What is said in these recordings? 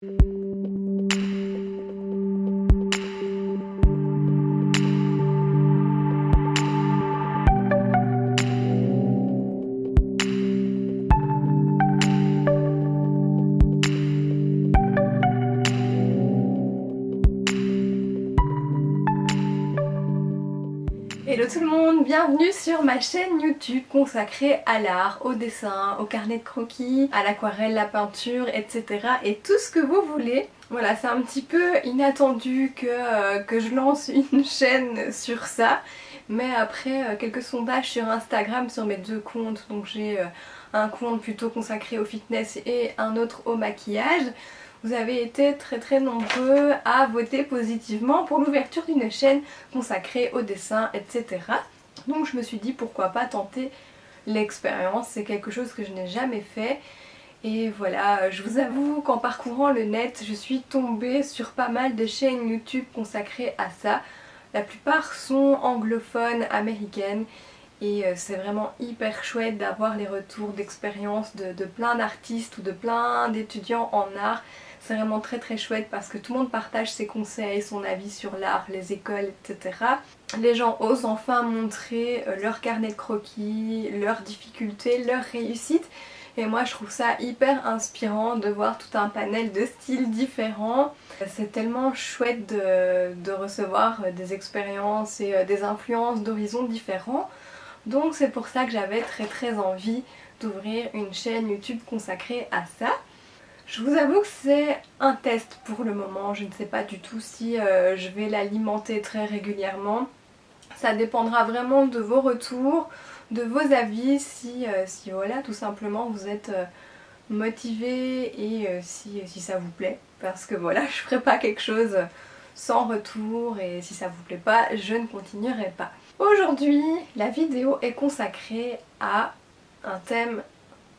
Hello tout le monde, bienvenue sur ma chaîne YouTube consacrée à l'art, au dessin, au carnet de croquis, à l'aquarelle, la peinture, etc. et tout ce que vous voulez. Voilà, c'est un petit peu inattendu que je lance une chaîne sur ça, mais après quelques sondages sur Instagram sur mes deux comptes, donc j'ai un compte plutôt consacré au fitness et un autre au maquillage. Vous avez été très nombreux à voter positivement pour l'ouverture d'une chaîne consacrée au dessin, etc. Donc je me suis dit pourquoi pas tenter l'expérience, c'est quelque chose que je n'ai jamais fait. Et voilà, je vous avoue qu'en parcourant le net, je suis tombée sur pas mal de chaînes YouTube consacrées à ça. La plupart sont anglophones, américaines. Et c'est vraiment hyper chouette d'avoir les retours d'expérience de plein d'artistes ou de plein d'étudiants en art. C'est vraiment très chouette parce que tout le monde partage ses conseils, son avis sur l'art, les écoles, etc. Les gens osent enfin montrer leur carnet de croquis, leurs difficultés, leurs réussites. Et moi je trouve ça hyper inspirant de voir tout un panel de styles différents. C'est tellement chouette de recevoir des expériences et des influences d'horizons différents. Donc c'est pour ça que j'avais très envie d'ouvrir une chaîne YouTube consacrée à ça. Je vous avoue que c'est un test pour le moment, je ne sais pas du tout si je vais l'alimenter très régulièrement. Ça dépendra vraiment de vos retours, de vos avis, si voilà tout simplement vous êtes motivé et si ça vous plaît. Parce que voilà, je ferai pas quelque chose sans retour et si ça vous plaît pas, je ne continuerai pas. Aujourd'hui, la vidéo est consacrée à un thème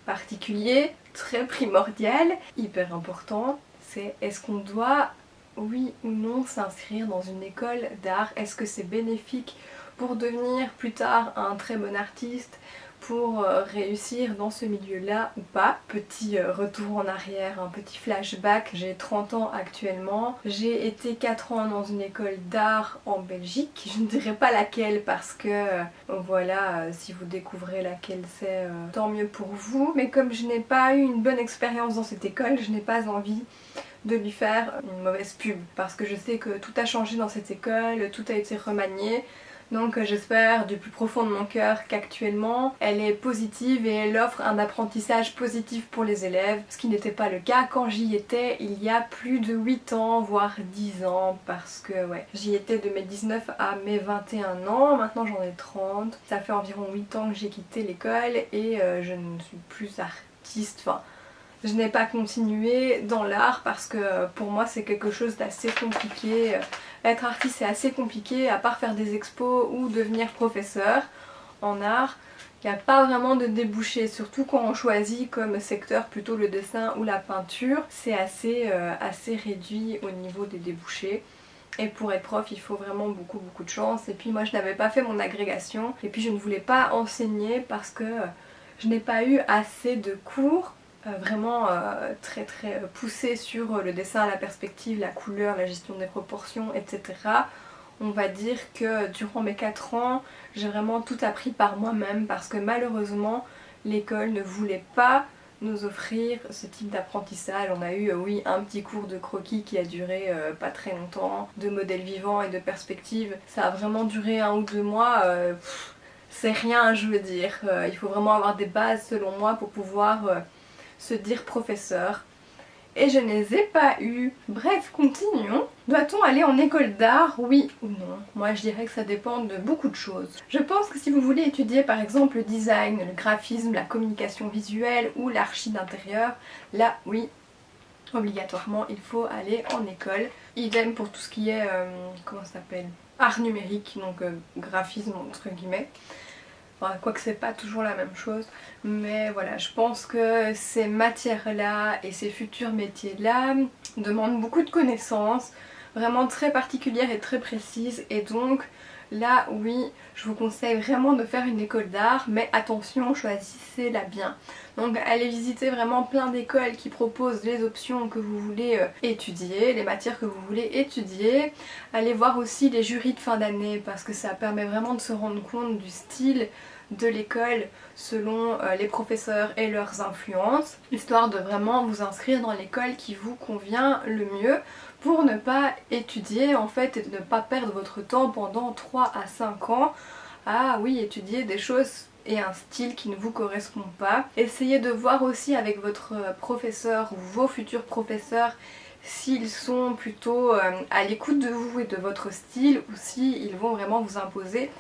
particulier, très primordial, hyper important. C'est est-ce qu'on doit, oui ou non, s'inscrire dans une école d'art? Est-ce que c'est bénéfique pour devenir plus tard un très bon artiste, pour réussir dans ce milieu-là ou pas? Petit retour en arrière, un petit flashback. J'ai 30 ans actuellement. J'ai été 4 ans dans une école d'art en Belgique. Je ne dirai pas laquelle parce que voilà, si vous découvrez laquelle c'est, tant mieux pour vous. Mais comme je n'ai pas eu une bonne expérience dans cette école, je n'ai pas envie de lui faire une mauvaise pub parce que je sais que tout a changé dans cette école, tout a été remanié. Donc j'espère du plus profond de mon cœur qu'actuellement elle est positive et elle offre un apprentissage positif pour les élèves, ce qui n'était pas le cas quand j'y étais il y a plus de 8 ans, voire 10 ans, parce que ouais, j'y étais de mes 19 à mes 21 ans, maintenant j'en ai 30, ça fait environ 8 ans que j'ai quitté l'école et je ne suis plus artiste, enfin je n'ai pas continué dans l'art parce que pour moi c'est quelque chose d'assez compliqué. Être artiste c'est assez compliqué, à part faire des expos ou devenir professeur en art. Il n'y a pas vraiment de débouchés, surtout quand on choisit comme secteur plutôt le dessin ou la peinture. C'est assez réduit au niveau des débouchés. Et pour être prof, il faut vraiment beaucoup de chance. Et puis moi je n'avais pas fait mon agrégation. Et puis je ne voulais pas enseigner parce que je n'ai pas eu assez de cours vraiment très poussé sur le dessin, la perspective, la couleur, la gestion des proportions, etc. On va dire que durant mes 4 ans, j'ai vraiment tout appris par moi-même parce que malheureusement, l'école ne voulait pas nous offrir ce type d'apprentissage. On a eu, oui, un petit cours de croquis qui a duré pas très longtemps, de modèles vivants et de perspective. Ça a vraiment duré 1 ou 2 mois. C'est rien, je veux dire. Il faut vraiment avoir des bases selon moi pour pouvoir se dire professeur. Et je ne les ai pas eu. Bref, continuons. Doit-on aller en école d'art, oui ou non? Moi je dirais que ça dépend de beaucoup de choses. Je pense que si vous voulez étudier par exemple le design, le graphisme, la communication visuelle ou l'archi d'intérieur, là oui, obligatoirement il faut aller en école. Idem pour tout ce qui est, comment ça s'appelle, art numérique, donc graphisme entre guillemets. Enfin, quoique c'est pas toujours la même chose, mais voilà, je pense que ces matières-là et ces futurs métiers-là demandent beaucoup de connaissances, vraiment très particulières et très précises, et donc là oui, je vous conseille vraiment de faire une école d'art, mais attention, choisissez-la bien. Donc allez visiter vraiment plein d'écoles qui proposent les options que vous voulez étudier, les matières que vous voulez étudier. Allez voir aussi les jurys de fin d'année parce que ça permet vraiment de se rendre compte du style de l'école selon les professeurs et leurs influences, histoire de vraiment vous inscrire dans l'école qui vous convient le mieux pour ne pas étudier en fait et ne pas perdre votre temps pendant 3 à 5 ans à oui étudier des choses et un style qui ne vous correspond pas. Essayez de voir aussi avec votre professeur ou vos futurs professeurs s'ils sont plutôt à l'écoute de vous et de votre style ou s'ils vont vraiment vous imposer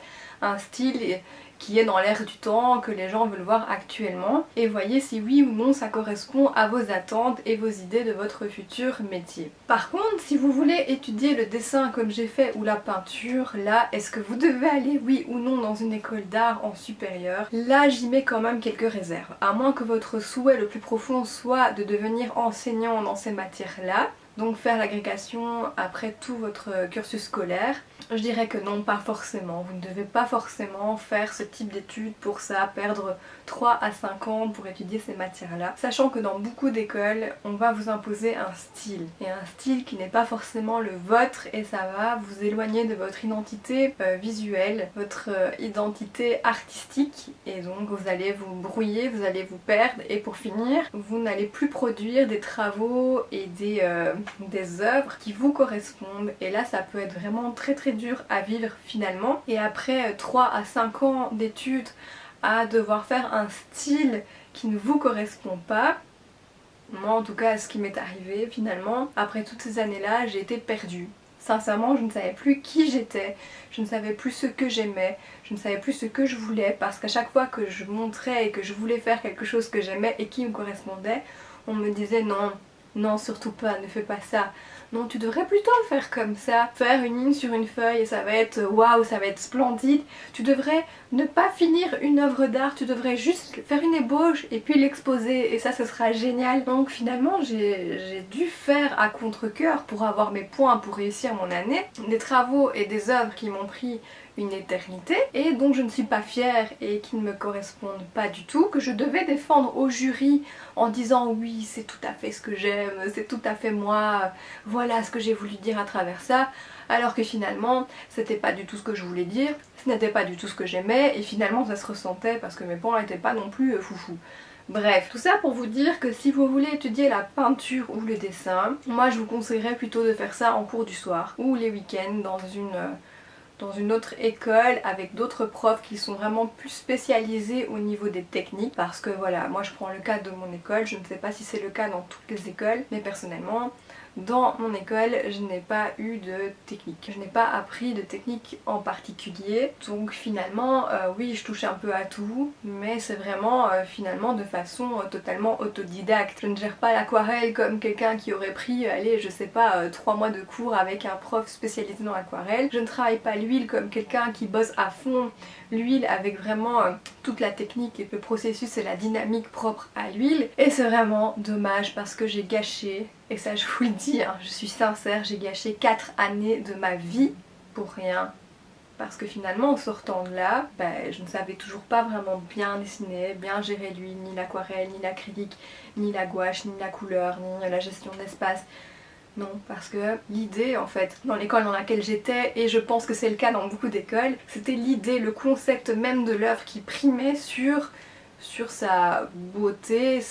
un style qui est dans l'air du temps, que les gens veulent voir actuellement, et voyez si oui ou non ça correspond à vos attentes et vos idées de votre futur métier. Par contre, si vous voulez étudier le dessin comme j'ai fait ou la peinture, là, est-ce que vous devez aller oui ou non dans une école d'art en supérieur? Là, j'y mets quand même quelques réserves, à moins que votre souhait le plus profond soit de devenir enseignant dans ces matières-là, donc faire l'agrégation après tout votre cursus scolaire. Je dirais que non, pas forcément. Vous ne devez pas forcément faire ce type d'études pour ça, perdre 3 à 5 ans pour étudier ces matières-là. Sachant que dans beaucoup d'écoles, on va vous imposer un style. Et un style qui n'est pas forcément le vôtre et ça va vous éloigner de votre identité visuelle, votre identité artistique. Et donc vous allez vous brouiller, vous allez vous perdre et pour finir, vous n'allez plus produire des travaux et des œuvres qui vous correspondent. Et là, ça peut être vraiment très dur à vivre finalement. Et après 3 à 5 ans d'études à devoir faire un style qui ne vous correspond pas, moi en tout cas ce qui m'est arrivé finalement, après toutes ces années là j'ai été perdue. Sincèrement je ne savais plus qui j'étais, je ne savais plus ce que j'aimais, je ne savais plus ce que je voulais parce qu'à chaque fois que je montrais et que je voulais faire quelque chose que j'aimais et qui me correspondait, on me disait non, non surtout pas, ne fais pas ça. Non, tu devrais plutôt faire comme ça, faire une ligne sur une feuille et ça va être waouh, ça va être splendide. Tu devrais ne pas finir une œuvre d'art, tu devrais juste faire une ébauche et puis l'exposer et ça ce sera génial. Donc finalement j'ai dû faire à contre-cœur pour avoir mes points pour réussir mon année, des travaux et des œuvres qui m'ont pris une éternité et dont je ne suis pas fière et qui ne me correspondent pas du tout, que je devais défendre au jury en disant oui c'est tout à fait ce que j'aime, c'est tout à fait moi, voilà ce que j'ai voulu dire à travers ça, alors que finalement c'était pas du tout ce que je voulais dire, ce n'était pas du tout ce que j'aimais et finalement ça se ressentait parce que mes points n'étaient pas non plus foufou. Bref, tout ça pour vous dire que si vous voulez étudier la peinture ou le dessin, moi je vous conseillerais plutôt de faire ça en cours du soir ou les week-ends dans une autre école avec d'autres profs qui sont vraiment plus spécialisés au niveau des techniques parce que voilà, moi je prends le cas de mon école, je ne sais pas si c'est le cas dans toutes les écoles, mais personnellement dans mon école je n'ai pas eu de technique, je n'ai pas appris de technique en particulier, donc finalement oui je touche un peu à tout mais c'est vraiment finalement de façon totalement autodidacte. Je ne gère pas l'aquarelle comme quelqu'un qui aurait pris allez je sais pas 3 mois de cours avec un prof spécialisé dans l'aquarelle, je ne travaille pas l'huile comme quelqu'un qui bosse à fond l'huile avec vraiment toute la technique et le processus et la dynamique propre à l'huile et c'est vraiment dommage parce que j'ai gâché, et ça je vous le dis, hein, je suis sincère, j'ai gâché 4 années de ma vie pour rien. Parce que finalement en sortant de là, je ne savais toujours pas vraiment bien dessiner, bien gérer l'huile, ni l'aquarelle, ni l'acrylique, ni la gouache, ni la couleur, ni la gestion d'espace. Non, parce que l'idée en fait, dans l'école dans laquelle j'étais, et je pense que c'est le cas dans beaucoup d'écoles, c'était l'idée, le concept même de l'œuvre qui primait sur sa beauté,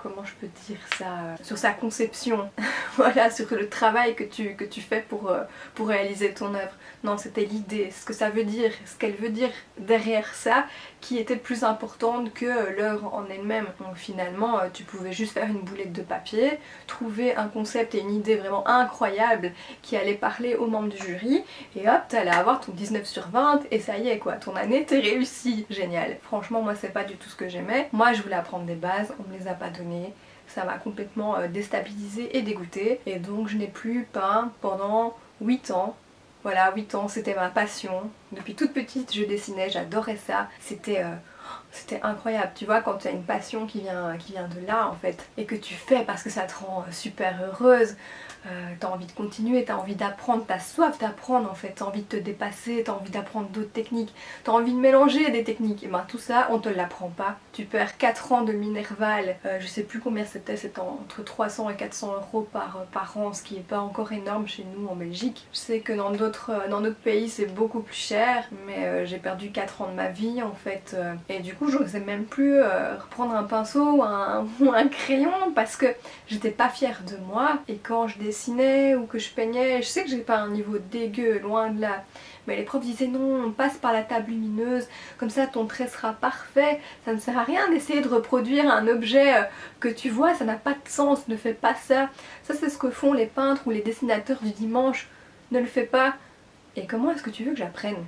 comment je peux dire ça, sur sa conception, voilà, sur le travail que tu fais pour réaliser ton œuvre. Non, c'était l'idée, ce que ça veut dire, ce qu'elle veut dire derrière ça, qui était plus importante que l'œuvre en elle-même. Donc finalement, tu pouvais juste faire une boulette de papier, trouver un concept et une idée vraiment incroyable qui allait parler aux membres du jury, et hop, t'allais avoir ton 19 sur 20, et ça y est quoi, ton année t'es réussi. Génial. Franchement, moi c'est pas du tout ce que j'aimais. Moi je voulais apprendre des bases, on me les a pas données. Ça m'a complètement déstabilisée et dégoûtée, et donc je n'ai plus peint pendant 8 ans. Voilà, 8 ans, c'était ma passion. Depuis toute petite, je dessinais, j'adorais ça. C'était c'était incroyable. Tu vois, quand tu as une passion qui vient de là en fait, et que tu fais parce que ça te rend super heureuse, t'as envie de continuer, t'as envie d'apprendre, t'as soif d'apprendre en fait, t'as envie de te dépasser, t'as envie d'apprendre d'autres techniques, t'as envie de mélanger des techniques, et ben tout ça on te l'apprend pas. Tu perds 4 ans de Minerval, je sais plus combien c'était entre 300 et 400 euros par an, ce qui est pas encore énorme chez nous en Belgique. Je sais que dans d'autres pays c'est beaucoup plus cher, mais j'ai perdu 4 ans de ma vie en fait, et du coup j'osais même plus reprendre un pinceau ou un crayon parce que j'étais pas fière de moi, et quand je dessinais ou que je peignais, je sais que j'ai pas un niveau dégueu, loin de là, mais les profs disaient non, on passe par la table lumineuse, comme ça ton trait sera parfait, ça ne sert à rien d'essayer de reproduire un objet que tu vois, ça n'a pas de sens, ne fais pas ça. Ça c'est ce que font les peintres ou les dessinateurs du dimanche, ne le fais pas. Et comment est-ce que tu veux que j'apprenne ?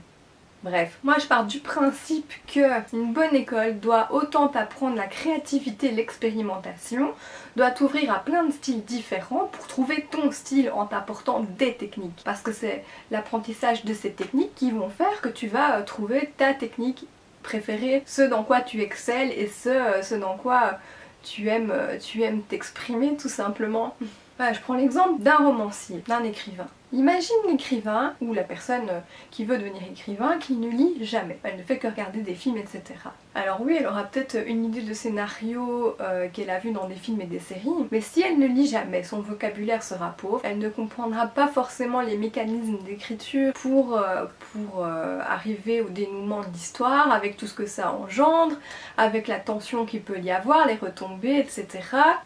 Bref, moi je pars du principe qu'une bonne école doit autant t'apprendre la créativité, l'expérimentation, doit t'ouvrir à plein de styles différents pour trouver ton style en t'apportant des techniques. Parce que c'est l'apprentissage de ces techniques qui vont faire que tu vas trouver ta technique préférée, ce dans quoi tu excelles et ce dans quoi tu aimes t'exprimer tout simplement. Voilà, je prends l'exemple d'un romancier, d'un écrivain. Imagine l'écrivain ou la personne qui veut devenir écrivain qui ne lit jamais. Elle ne fait que regarder des films, etc. Alors oui, elle aura peut-être une idée de scénario qu'elle a vu dans des films et des séries, mais si elle ne lit jamais, son vocabulaire sera pauvre, elle ne comprendra pas forcément les mécanismes d'écriture pour arriver au dénouement de l'histoire, avec tout ce que ça engendre, avec la tension qu'il peut y avoir, les retombées, etc.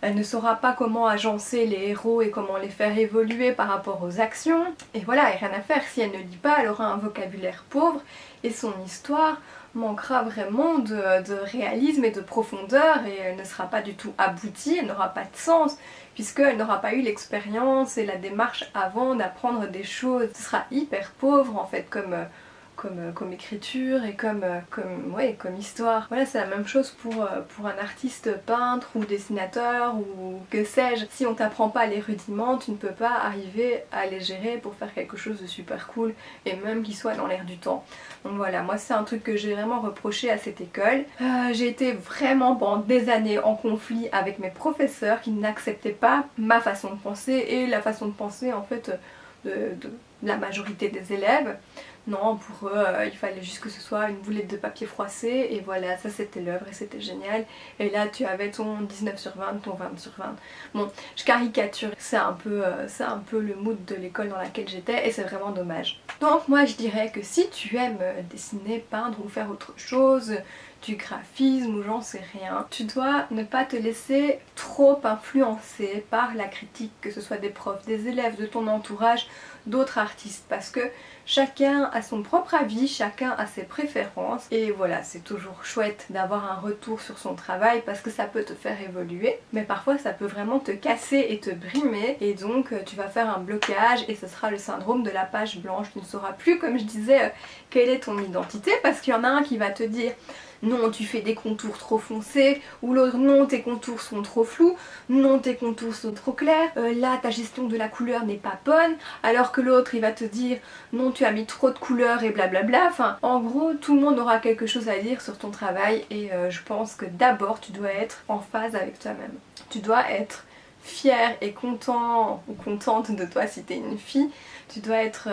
Elle ne saura pas comment agencer les héros et comment les faire évoluer par rapport aux actions. Et voilà, et rien à faire, si elle ne lit pas, elle aura un vocabulaire pauvre et son histoire manquera vraiment de réalisme et de profondeur, et elle ne sera pas du tout aboutie, elle n'aura pas de sens puisqu'elle n'aura pas eu l'expérience et la démarche avant d'apprendre des choses. Ce sera hyper pauvre en fait comme écriture et comme histoire. Voilà, c'est la même chose pour un artiste peintre ou dessinateur ou que sais-je. Si on t'apprend pas les rudiments, tu ne peux pas arriver à les gérer pour faire quelque chose de super cool et même qui soit dans l'air du temps. Donc voilà, moi c'est un truc que j'ai vraiment reproché à cette école. J'ai été vraiment pendant des années en conflit avec mes professeurs qui n'acceptaient pas ma façon de penser et la façon de penser en fait de la majorité des élèves. Non, pour eux, il fallait juste que ce soit une boulette de papier froissé et voilà, ça c'était l'œuvre et c'était génial. Et là tu avais ton 19 sur 20, ton 20 sur 20. Bon, je caricature, c'est un peu le mood de l'école dans laquelle j'étais et c'est vraiment dommage. Donc moi je dirais que si tu aimes dessiner, peindre ou faire autre chose, du graphisme ou j'en sais rien, tu dois ne pas te laisser trop influencer par la critique, que ce soit des profs, des élèves, de ton entourage, d'autres artistes, parce que chacun a son propre avis, chacun a ses préférences et voilà, c'est toujours chouette d'avoir un retour sur son travail parce que ça peut te faire évoluer, mais parfois ça peut vraiment te casser et te brimer et donc tu vas faire un blocage et ce sera le syndrome de la page blanche. Tu ne sauras plus, comme je disais, quelle est ton identité parce qu'il y en a un qui va te dire non tu fais des contours trop foncés, ou l'autre non tes contours sont trop flous, non tes contours sont trop clairs, là ta gestion de la couleur n'est pas bonne, alors que l'autre il va te dire non tu as mis trop de couleurs et blablabla. Enfin en gros tout le monde aura quelque chose à dire sur ton travail et je pense que d'abord tu dois être en phase avec toi-même. Tu dois être fier et content ou contente de toi si t'es une fille. Tu dois être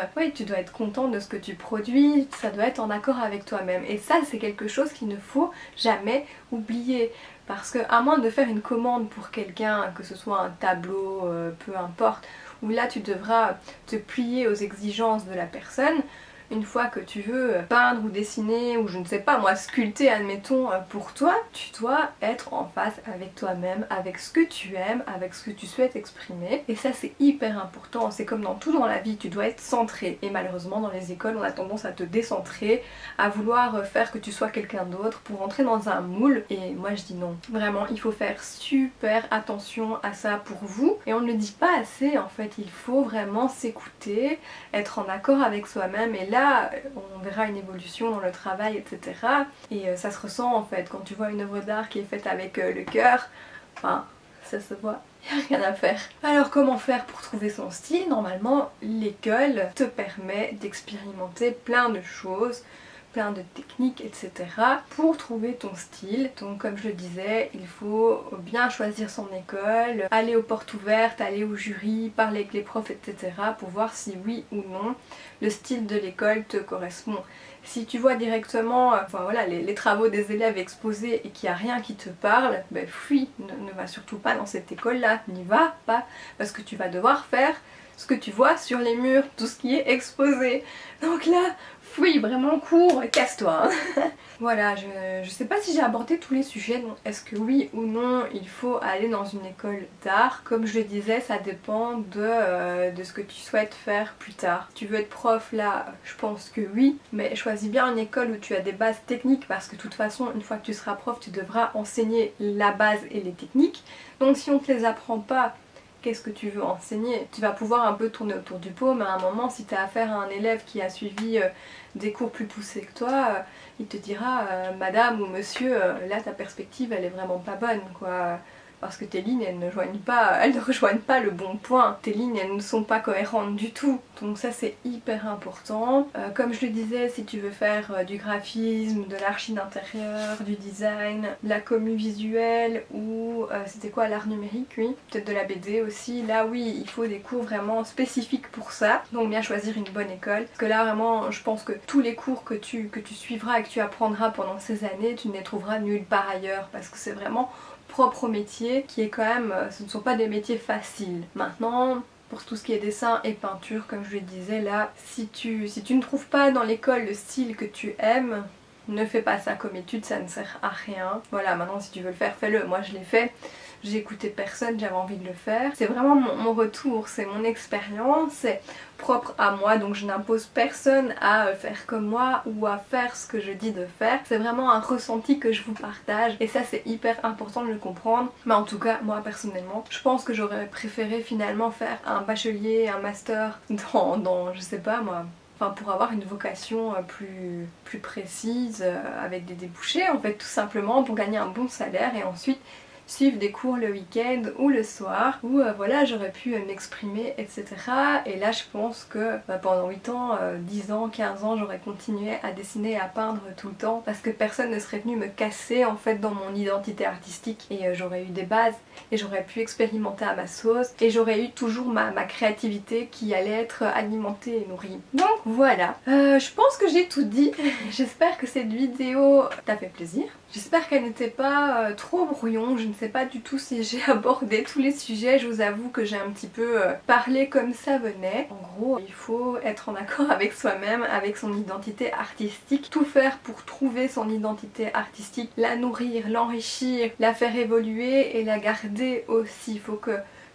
content de ce que tu produis, ça doit être en accord avec toi-même. Et ça c'est quelque chose qu'il ne faut jamais oublier. Parce que à moins de faire une commande pour quelqu'un, que ce soit un tableau, peu importe, où là tu devras te plier aux exigences de la personne, une fois que tu veux peindre ou dessiner ou je ne sais pas moi sculpter admettons pour toi, tu dois être en phase avec toi-même, avec ce que tu aimes, avec ce que tu souhaites exprimer et ça c'est hyper important. C'est comme dans tout dans la vie, tu dois être centré et malheureusement dans les écoles on a tendance à te décentrer, à vouloir faire que tu sois quelqu'un d'autre pour entrer dans un moule et moi je dis non. Vraiment il faut faire super attention à ça pour vous et on ne le dit pas assez en fait, il faut vraiment s'écouter, être en accord avec soi-même et là on verra une évolution dans le travail etc. Et ça se ressent en fait quand tu vois une œuvre d'art qui est faite avec le cœur, enfin ça se voit, il n'y a rien à faire. Alors comment faire pour trouver son style? Normalement l'école te permet d'expérimenter plein de choses, plein de techniques, etc. pour trouver ton style. Donc comme je le disais, il faut bien choisir son école, aller aux portes ouvertes, aller au jury, parler avec les profs, etc. pour voir si oui ou non le style de l'école te correspond. Si tu vois directement voilà, les travaux des élèves exposés et qu'il n'y a rien qui te parle, ben fuis, ne va surtout pas dans cette école-là, n'y va pas, parce que tu vas devoir faire ce que tu vois sur les murs, tout ce qui est exposé. Donc là, fuis, vraiment cours, casse-toi. Hein. Voilà, je sais pas si j'ai abordé tous les sujets, donc est-ce que oui ou non il faut aller dans une école d'art. Comme je le disais, ça dépend de ce que tu souhaites faire plus tard. Tu veux être prof là, je pense que oui, mais choisis bien une école où tu as des bases techniques parce que de toute façon, une fois que tu seras prof, tu devras enseigner la base et les techniques. Donc si on ne te les apprend pas, qu'est-ce que tu veux enseigner? Tu vas pouvoir un peu tourner autour du pot, mais à un moment, si tu as affaire à un élève qui a suivi des cours plus poussés que toi, il te dira madame ou monsieur, là ta perspective elle est vraiment pas bonne quoi. Parce que tes lignes elles ne rejoignent pas le bon point. Tes lignes elles ne sont pas cohérentes du tout. Donc ça c'est hyper important. Comme je le disais, si tu veux faire du graphisme, de l'archi d'intérieur, du design, de la commu visuelle ou c'était quoi l'art numérique, oui, peut-être de la BD aussi, là oui il faut des cours vraiment spécifiques pour ça. Donc bien choisir une bonne école. Parce que là vraiment je pense que tous les cours que tu suivras et que tu apprendras pendant ces années, tu ne les trouveras nulle part ailleurs. Parce que c'est vraiment propre au métier qui est quand même, ce ne sont pas des métiers faciles. Maintenant, pour tout ce qui est dessin et peinture, comme je le disais là, si tu ne trouves pas dans l'école le style que tu aimes, ne fais pas ça comme étude, ça ne sert à rien. Voilà, maintenant si tu veux le faire, fais-le. Moi je l'ai fait. J'ai écouté personne, j'avais envie de le faire. C'est vraiment mon retour, c'est mon expérience, c'est propre à moi, donc je n'impose personne à faire comme moi ou à faire ce que je dis de faire. C'est vraiment un ressenti que je vous partage et ça c'est hyper important de le comprendre. Mais en tout cas, moi personnellement, je pense que j'aurais préféré finalement faire un bachelier, un master dans je sais pas moi, enfin pour avoir une vocation plus précise, avec des débouchés en fait, tout simplement pour gagner un bon salaire et ensuite suivre des cours le week-end ou le soir où voilà j'aurais pu m'exprimer, etc. Et là je pense que pendant 8 ans, 10 ans, 15 ans j'aurais continué à dessiner et à peindre tout le temps parce que personne ne serait venu me casser en fait dans mon identité artistique et j'aurais eu des bases et j'aurais pu expérimenter à ma sauce et j'aurais eu toujours ma créativité qui allait être alimentée et nourrie. Donc voilà, je pense que j'ai tout dit. J'espère que cette vidéo t'a fait plaisir. J'espère qu'elle n'était pas trop brouillon, je ne sais pas du tout si j'ai abordé tous les sujets, je vous avoue que j'ai un petit peu parlé comme ça venait. En gros, il faut être en accord avec soi-même, avec son identité artistique, tout faire pour trouver son identité artistique, la nourrir, l'enrichir, la faire évoluer et la garder aussi. Il faut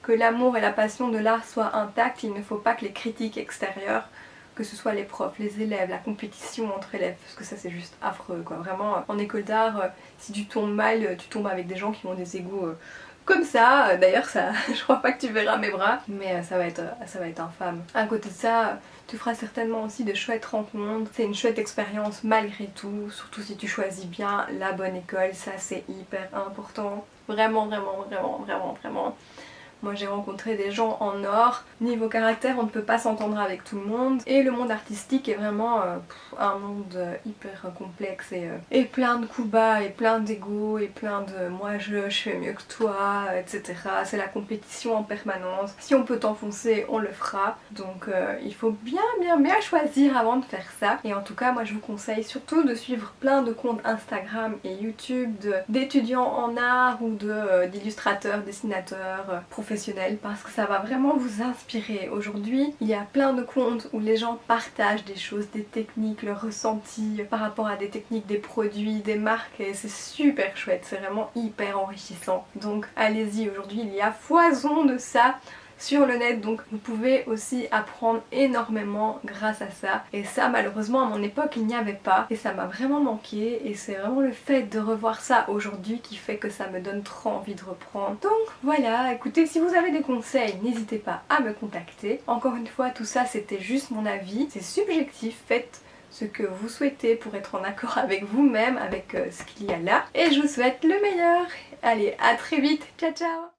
que l'amour et la passion de l'art soient intacts, il ne faut pas que les critiques extérieures, que ce soit les profs, les élèves, la compétition entre élèves, parce que ça c'est juste affreux quoi. Vraiment, en école d'art, si tu tombes mal, tu tombes avec des gens qui ont des égos comme ça. D'ailleurs ça, je crois pas que tu verras mes bras, mais ça va être infâme. À côté de ça, tu feras certainement aussi de chouettes rencontres. C'est une chouette expérience malgré tout, surtout si tu choisis bien la bonne école, ça c'est hyper important. Vraiment, vraiment, vraiment, vraiment, vraiment. Moi j'ai rencontré des gens en or. Niveau caractère on ne peut pas s'entendre avec tout le monde. Et le monde artistique est vraiment un monde hyper complexe et plein de coups bas et plein d'ego et plein de moi je fais mieux que toi, etc. C'est la compétition en permanence. Si on peut t'enfoncer on le fera. Donc il faut bien choisir avant de faire ça. Et en tout cas moi je vous conseille surtout de suivre plein de comptes Instagram et YouTube d'étudiants en art ou d'illustrateurs, dessinateurs, professionnels parce que ça va vraiment vous inspirer. Aujourd'hui il y a plein de comptes où les gens partagent des choses, des techniques, leurs ressentis par rapport à des techniques, des produits, des marques et c'est super chouette, c'est vraiment hyper enrichissant. Donc allez-y, aujourd'hui il y a foison de ça sur le net, donc vous pouvez aussi apprendre énormément grâce à ça. Et ça malheureusement à mon époque il n'y avait pas et ça m'a vraiment manqué et c'est vraiment le fait de revoir ça aujourd'hui qui fait que ça me donne trop envie de reprendre. Donc voilà, écoutez, si vous avez des conseils n'hésitez pas à me contacter. Encore une fois tout ça c'était juste mon avis, c'est subjectif, faites ce que vous souhaitez pour être en accord avec vous-même, avec ce qu'il y a là. Et je vous souhaite le meilleur. Allez, à très vite, ciao ciao.